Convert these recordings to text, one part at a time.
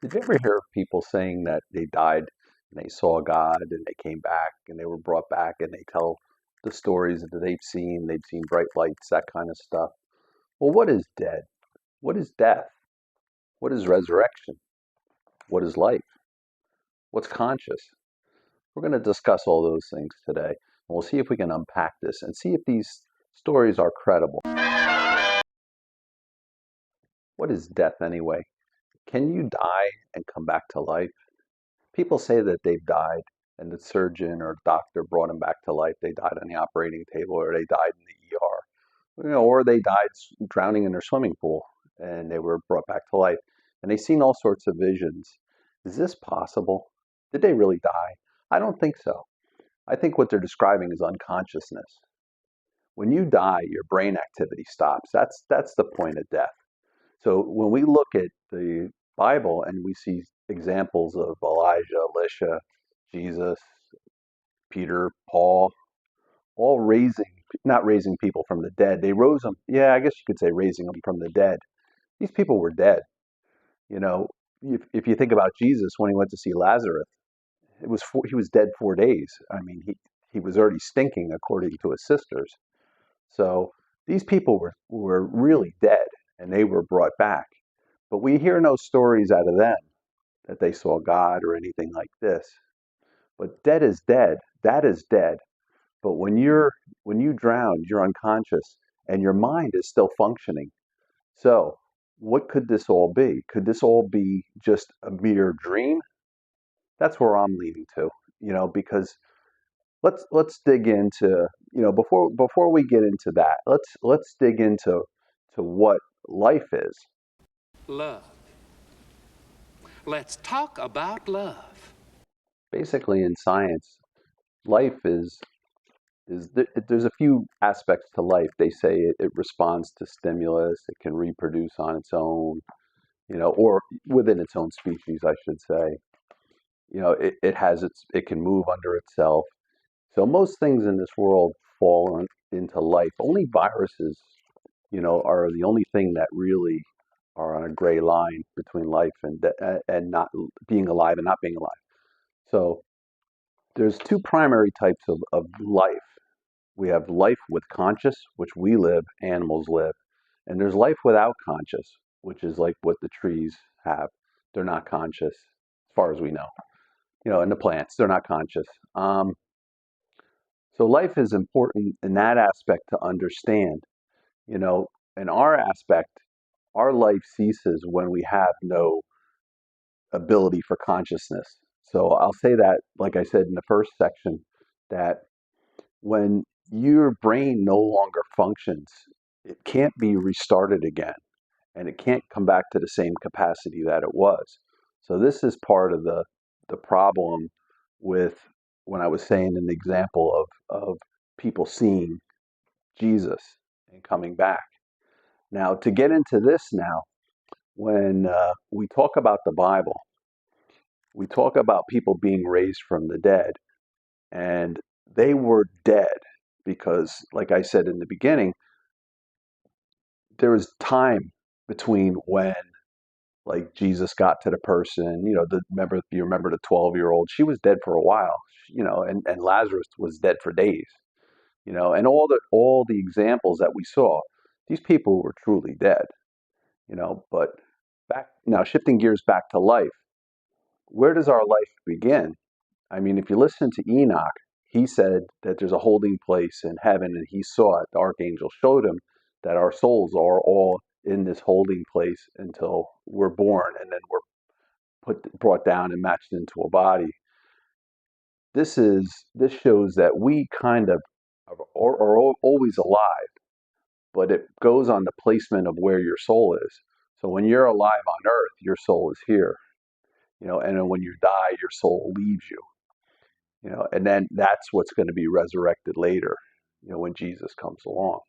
Did you ever hear of people saying that they died and they saw God and they came back and they were brought back and they tell the stories that they've seen bright lights, that kind of stuff? Well, what is dead? What is death? What is resurrection? What is life? What's conscious? We're going to discuss all those things today, and we'll see if we can unpack this and see if these stories are credible. What is death anyway? Can you die and come back to life? People say that they've died and the surgeon or doctor brought them back to life. They died on the operating table or they died in the ER, or they died drowning in their swimming pool and they were brought back to life. And they've seen all sorts of visions. Is this possible? Did they really die? I don't think so. I think what they're describing is unconsciousness. When you die, your brain activity stops. That's the point of death. So when we look at the Bible and we see examples of Elijah, Elisha, Jesus, Peter, Paul, all not raising people from the dead. They rose them. Yeah, I guess you could say raising them from the dead. These people were dead. You know, if you think about Jesus when he went to see Lazarus, he was dead 4 days. I mean, he was already stinking according to his sisters. So these people were really dead and they were brought back. But we hear no stories out of them that they saw God or anything like this. But dead is dead. That is dead. But when you drown, you're unconscious and your mind is still functioning. So what could this all be? Could this all be just a mere dream? That's where I'm leaning to, because let's dig into, before we get into that, let's dig into what life is. Love. Let's talk about love. Basically in science, life there's a few aspects to life. They say it responds to stimulus, it can reproduce on its own, or within its own species, I should say. It can move under itself. So most things in this world fall into life. Only viruses, are the only thing that really are on a gray line between life and not being alive and not being alive. So there's two primary types of life. We have life with conscious, which we live, animals live, and there's life without conscious, which is like what the trees have. They're not conscious, as far as we know. And the plants, they're not conscious. So life is important in that aspect to understand. You know, in our aspect, our life ceases when we have no ability for consciousness. So I'll say that, like I said in the first section, that when your brain no longer functions, it can't be restarted again and it can't come back to the same capacity that it was. So this is part of the problem with when I was saying an example of people seeing Jesus and coming back. Now, to get into this now, when we talk about the Bible, we talk about people being raised from the dead, and they were dead because, like I said in the beginning, there was time between when, like, Jesus got to the person. You remember the 12-year-old? She was dead for a while, and Lazarus was dead for days. And all the examples that we saw, these people were truly dead. But back now, shifting gears back to life, where does our life begin? I mean, if you listen to Enoch, he said that there's a holding place in heaven, and he saw it. The archangel showed him that our souls are all in this holding place until we're born, and then we're brought down and matched into a body. This shows that we kind of are always alive, but it goes on the placement of where your soul is. So when you're alive on earth, your soul is here, and then when you die, your soul leaves you, and then that's what's going to be resurrected later, when Jesus comes along.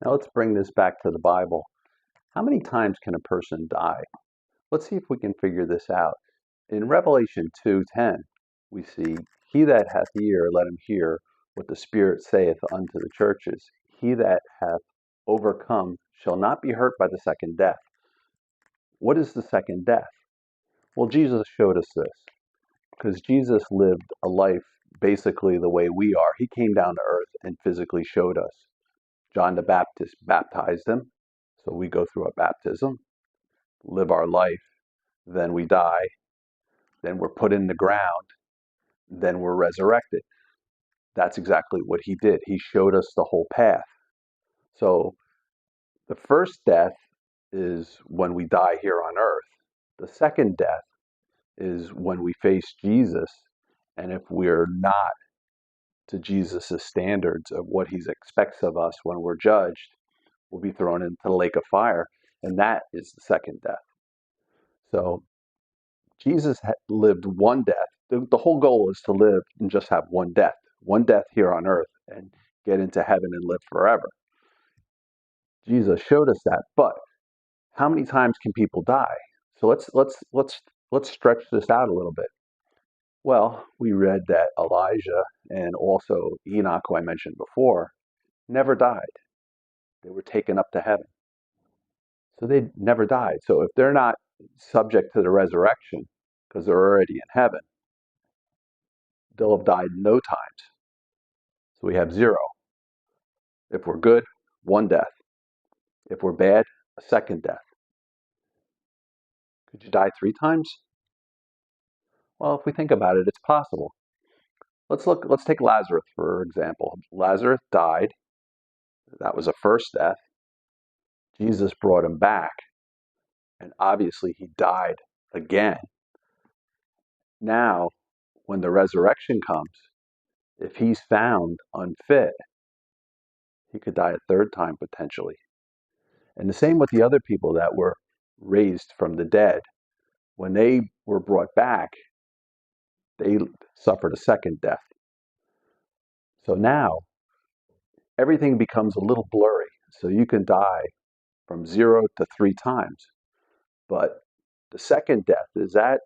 Now let's bring this back to the Bible. How many times can a person die? Let's see if we can figure this out. In Revelation 2:10, we see, "He that hath ear, let him hear what the Spirit saith unto the churches. He that hath overcome shall not be hurt by the second death. What is the second death? Well, Jesus showed us this because Jesus lived a life basically the way we are. He came down to earth and physically showed us. John the Baptist baptized him, so we go through a baptism, live our life, then we die, then we're put in the ground, then we're resurrected. That's exactly what he did. He showed us the whole path. So the first death is when we die here on earth. The second death is when we face Jesus, and if we're not to Jesus' standards of what he expects of us when we're judged, we'll be thrown into the lake of fire, and that is the second death. So Jesus lived one death. The whole goal is to live and just have one death here on earth, and get into heaven and live forever. Jesus showed us that, but how many times can people die? So let's stretch this out a little bit. Well, we read that Elijah and also Enoch, who I mentioned before, never died. They were taken up to heaven. So they never died. So if they're not subject to the resurrection because they're already in heaven, they'll have died no times. So we have 0. If we're good, 1 death. If we're bad, a second death. Could you die 3 times? Well, if we think about it, it's possible. Let's take Lazarus, for example. Lazarus died. That was a first death. Jesus brought him back, and obviously he died again. Now, when the resurrection comes, if he's found unfit, he could die a 3rd time potentially. And the same with the other people that were raised from the dead. When they were brought back, they suffered a second death. So now, everything becomes a little blurry. So you can die from 0 to 3 times. But the second death, does that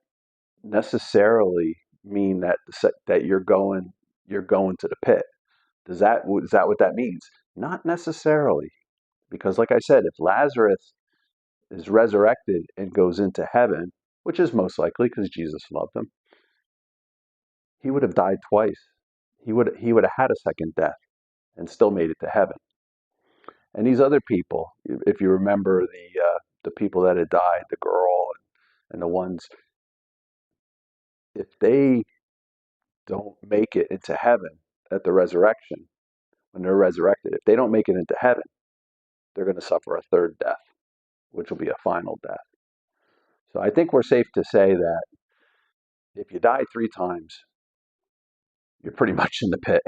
necessarily mean that you're going to the pit? Is that what that means? Not necessarily. Because like I said, if Lazarus is resurrected and goes into heaven, which is most likely because Jesus loved him, he would have died twice. He would have had a second death and still made it to heaven. And these other people, if you remember the people that had died, the girl and the ones, if they don't make it into heaven at the resurrection, when they're resurrected, if they don't make it into heaven, they're going to suffer a 3rd death, which will be a final death. So I think we're safe to say that if you die 3 times, you're pretty much in the pit.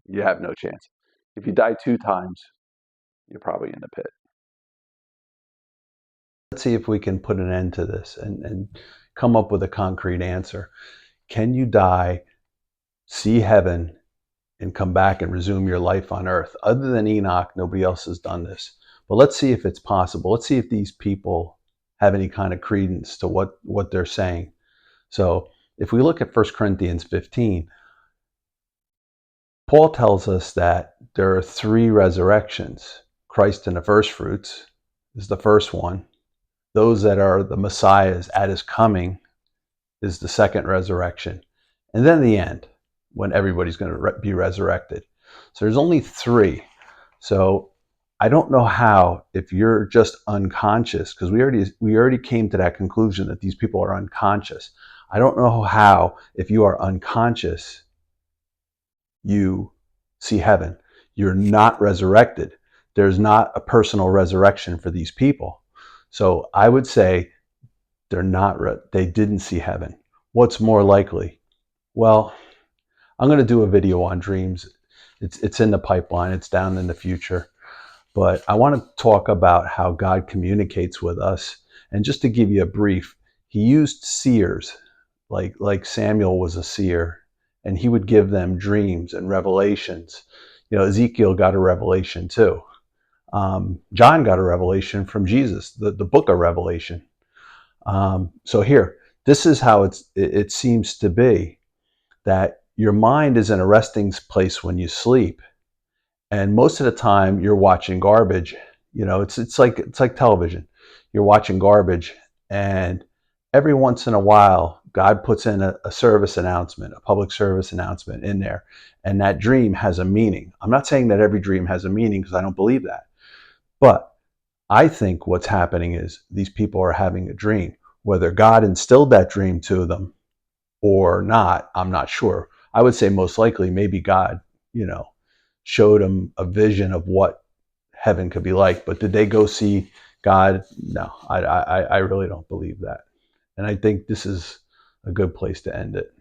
You have no chance. If you die 2 times, you're probably in the pit. Let's see if we can put an end to this and come up with a concrete answer. Can you die, see heaven, and come back and resume your life on earth? Other than Enoch, nobody else has done this. But let's see if it's possible. Let's see if these people have any kind of credence to what they're saying. So if we look at 1 Corinthians 15, Paul tells us that there are 3 resurrections. Christ in the first fruits is the first one. Those that are the Messiahs at his coming is the second resurrection. And then the end, when everybody's going to be resurrected. So there's only 3. So I don't know how, if you're just unconscious, because we already came to that conclusion that these people are unconscious. I don't know how, if you are unconscious, you see heaven. You're not resurrected. There's not a personal resurrection for these people. So I would say they didn't see heaven. What's more likely? Well, I'm going to do a video on dreams. It's in the pipeline. It's down in the future. But I want to talk about how God communicates with us. And just to give you a brief, he used seers, like Samuel was a seer, and he would give them dreams and revelations. Ezekiel got a revelation too. John got a revelation from Jesus, the book of Revelation. So here, this is how it seems to be, that your mind is in a resting place when you sleep. And most of the time you're watching garbage. You know, it's like television. You're watching garbage, and every once in a while, God puts in a service announcement, a public service announcement in there, and that dream has a meaning. I'm not saying that every dream has a meaning because I don't believe that, but I think what's happening is these people are having a dream. Whether God instilled that dream to them or not, I'm not sure. I would say most likely maybe God, you know, showed them a vision of what heaven could be like. But did they go see God? No, I really don't believe that. And I think this is a good place to end it.